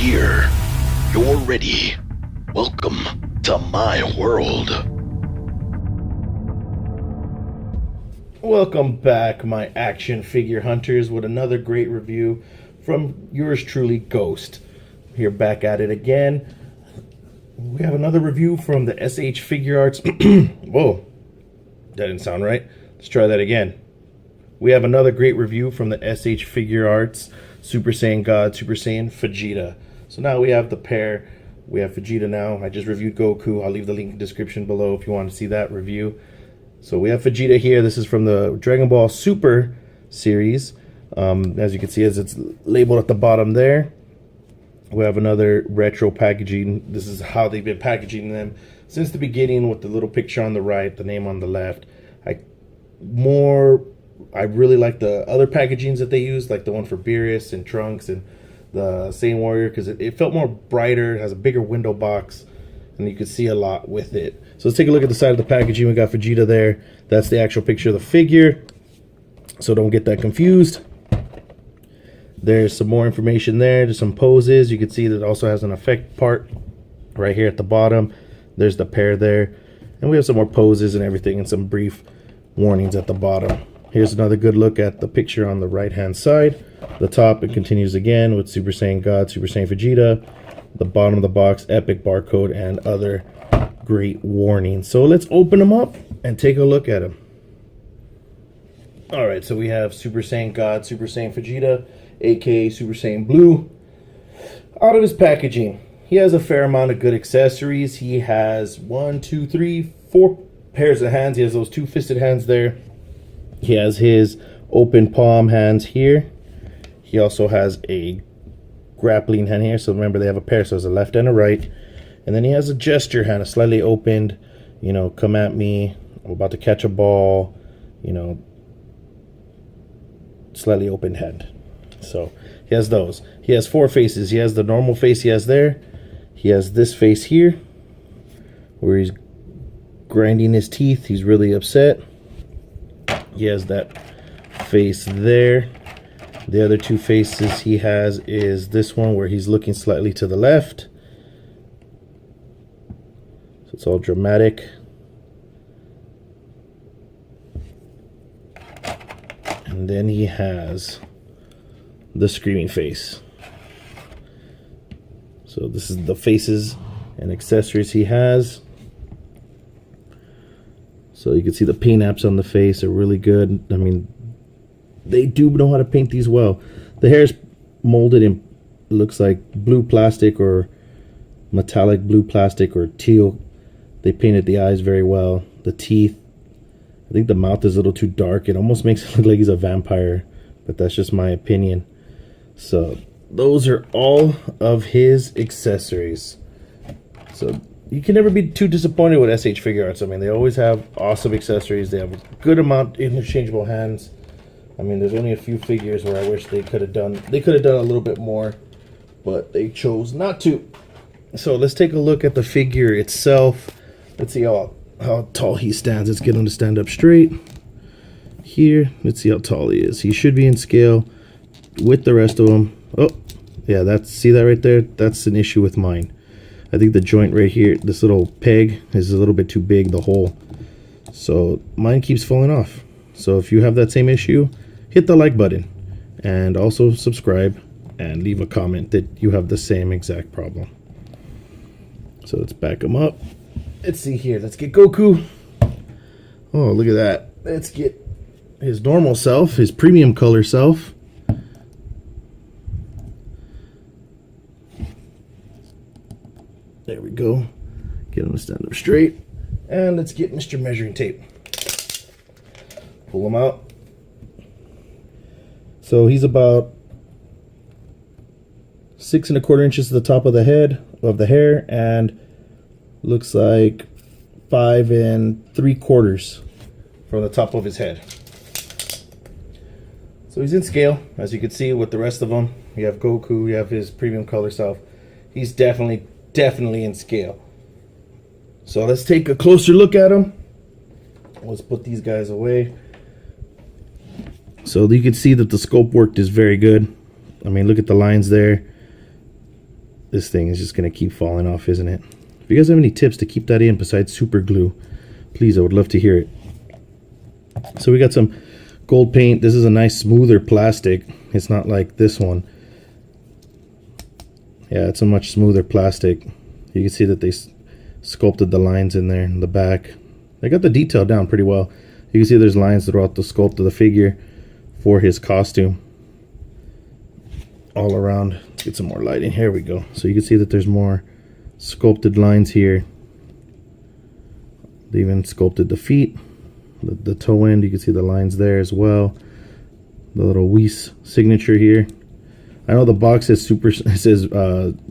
here. You're ready. Welcome to my world. Welcome back, my action figure hunters, with another great review from yours truly, Ghost. Here back at it again. We have another review from the SH Figuarts. Whoa, that didn't sound right. Let's try that again. We have another great review from the SH Figuarts Super Saiyan God, Super Saiyan Vegeta. So now we have the pair. We have Vegeta now. I just reviewed Goku. I'll leave the link in the description below if you want to see that review. So we have Vegeta here. This is from the Dragon Ball Super series. As you can see, as it's labeled at the bottom there. We have another retro packaging. This is how they've been packaging them since the beginning, with the little picture on the right, the name on the left. I really like the other packagings that they use, like the one for Beerus and Trunks and the Saiyan Warrior, because it felt more brighter. It has a bigger window box, and you can see a lot with it. So let's take a look at the side of the packaging. We got Vegeta there. That's the actual picture of the figure, so don't get that confused. There's some more information there. There's some poses. You can see that it also has an effect part right here at the bottom. There's the pair there, and we have some more poses and everything, and some brief warnings at the bottom. Here's another good look at the picture on the right hand side. The top, it continues again with Super Saiyan God, Super Saiyan Vegeta. The bottom of the box, epic barcode and other great warnings. So let's open them up and take a look at them. Alright, so we have Super Saiyan God, Super Saiyan Vegeta, aka Super Saiyan Blue. Out of his packaging, he has a fair amount of good accessories. He has 4 pairs of hands. He has those two fisted hands there. He has his open palm hands here. He also has a grappling hand here. So remember, they have a pair, so there's a left and a right. And then he has a gesture hand, a slightly opened, you know, come at me, I'm about to catch a ball, you know, slightly opened hand. So he has those. He has 4 faces. He has the normal face he has there. He has this face here where he's grinding his teeth. He's really upset. He has that face there. The other 2 faces he has is this one where he's looking slightly to the left. So it's all dramatic. And then he has the screaming face. So this is the faces and accessories he has. So you can see the paint apps on the face are really good. I mean, they do know how to paint these well. The hair is molded in, looks like blue plastic or metallic blue plastic or teal. They painted the eyes very well. The teeth, I think the mouth is a little too dark. It almost makes it look like he's a vampire, but that's just my opinion. So those are all of his accessories. So you can never be too disappointed with SH Figuarts. I mean, they always have awesome accessories. They have a good amount of interchangeable hands. I mean, there's only a few figures where I wish they could have done a little bit more, but they chose not to. So let's take a look at the figure itself. Let's see how tall he stands. Let's get him to stand up straight. Here, let's see how tall he is. He should be in scale with the rest of them. Oh, yeah, see that right there? That's an issue with mine. I think the joint right here, this little peg, is a little bit too big, the hole. So mine keeps falling off. So if you have that same issue, hit the like button. And also subscribe and leave a comment that you have the same exact problem. So let's back him up. Let's see here. Let's get Goku. Oh, look at that. Let's get his normal self, his premium color self. There we go. Get him to stand up straight. And let's get Mr. Measuring Tape. Pull him out. So he's about 6 1/4 inches to the top of the head, of the hair, and looks like 5 3/4 from the top of his head. So he's in scale, as you can see with the rest of them. You have Goku, you have his premium color self. He's definitely in scale. So let's take a closer look at him. Let's put these guys away. So you can see that the sculpt work is very good. I mean, look at the lines there. this thing is just going to keep falling off, isn't it? If you guys have any tips to keep that in besides super glue, please, I would love to hear it. So we got some gold paint. This is a nice smoother plastic. It's not like this one. Yeah, it's a much smoother plastic. You can see that they sculpted the lines in there in the back. They got the detail down pretty well. You can see there's lines throughout the sculpt of the figure for his costume. All around. Let's get some more lighting. Here we go. So you can see that there's more sculpted lines here. They even sculpted the feet. The toe end, you can see the lines there as well. The little Whis signature here. I know the box says Super, it says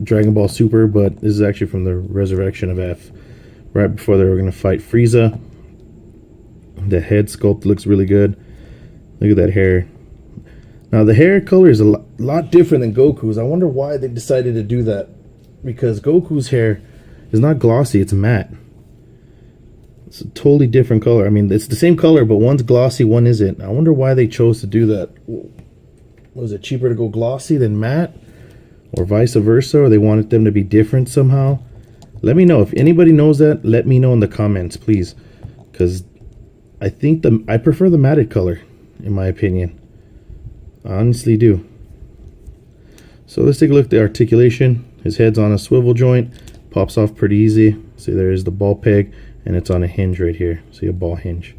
Dragon Ball Super, but this is actually from the Resurrection of F, right before they were going to fight Frieza. The head sculpt looks really good. Look at that hair. Now the hair color is a lot different than Goku's. I wonder why they decided to do that, because Goku's hair is not glossy, it's matte. It's a totally different color. I mean, it's the same color, but one's glossy, one isn't. I wonder why they chose to do that. Was it cheaper to go glossy than matte? Or vice versa? Or they wanted them to be different somehow? Let me know. If anybody knows that, let me know in the comments, please. Because I think I prefer the matted color, in my opinion. I honestly do. So let's take a look at the articulation. His head's on a swivel joint. Pops off pretty easy. See, there is the ball peg. And it's on a hinge right here. See, a ball hinge.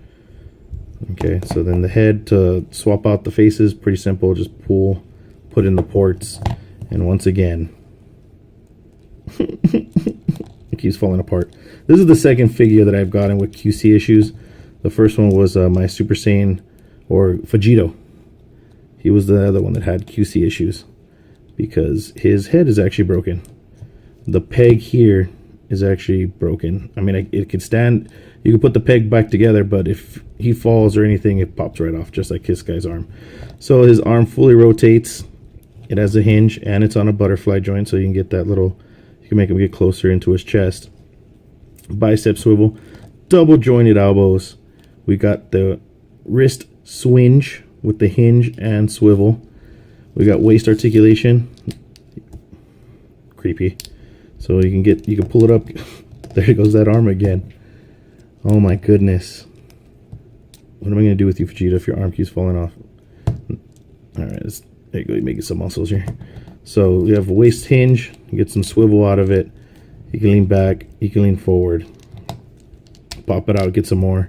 Okay, so then the head, to swap out the faces, pretty simple. Just pull, put in the ports, and once again, it keeps falling apart. This is the second figure that I've gotten with QC issues. The first one was my Super Saiyan, or Vegeta. He was the other one that had QC issues, because his head is actually broken. The peg here is actually broken. I mean, it could stand, you could put the peg back together, but if he falls or anything, it pops right off, just like his guy's arm. So his arm fully rotates. It has a hinge, and it's on a butterfly joint, so you can get that little, you can make him get closer into his chest. Bicep swivel, double jointed elbows. We got the wrist swinge with the hinge and swivel. We got waist articulation. Creepy. So you can pull it up. There goes that arm again. Oh my goodness. What am I going to do with you, Vegeta, if your arm keeps falling off? Alright, there you go. You're making some muscles here. So we have a waist hinge. You get some swivel out of it. You can lean back. You can lean forward. Pop it out. Get some more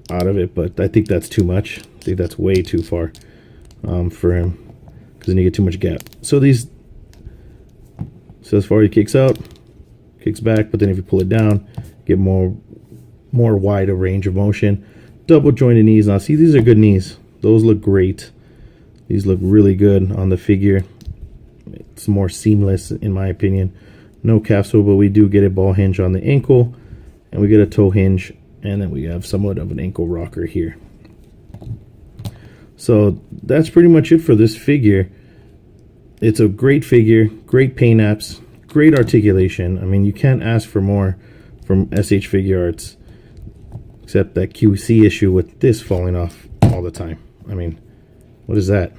out of it. But I think that's too much. I think that's way too far for him. Because then you get too much gap. So these... So as far as he kicks out, kicks back, but then if you pull it down, get more wider range of motion. Double jointed knees. Now see, these are good knees. Those look great. These look really good on the figure. It's more seamless in my opinion. No calf swivel, but we do get a ball hinge on the ankle, and we get a toe hinge, and then we have somewhat of an ankle rocker here. So that's pretty much it for this figure. It's a great figure, great paint apps, great articulation. I mean, you can't ask for more from SH Figuarts, except that QC issue with this falling off all the time. I mean, what is that?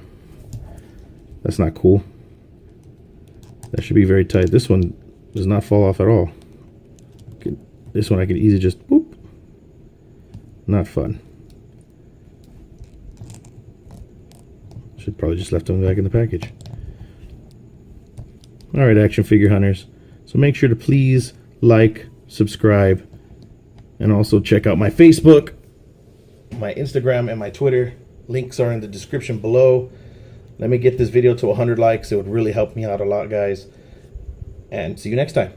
That's not cool. That should be very tight. This one does not fall off at all. This one I could easily just boop. Not fun. Should probably just left them back in the package. Alright, action figure hunters. So make sure to please like, subscribe, and also check out my Facebook, my Instagram, and my Twitter. Links are in the description below. Let me get this video to 100 likes. It would really help me out a lot, guys. And see you next time.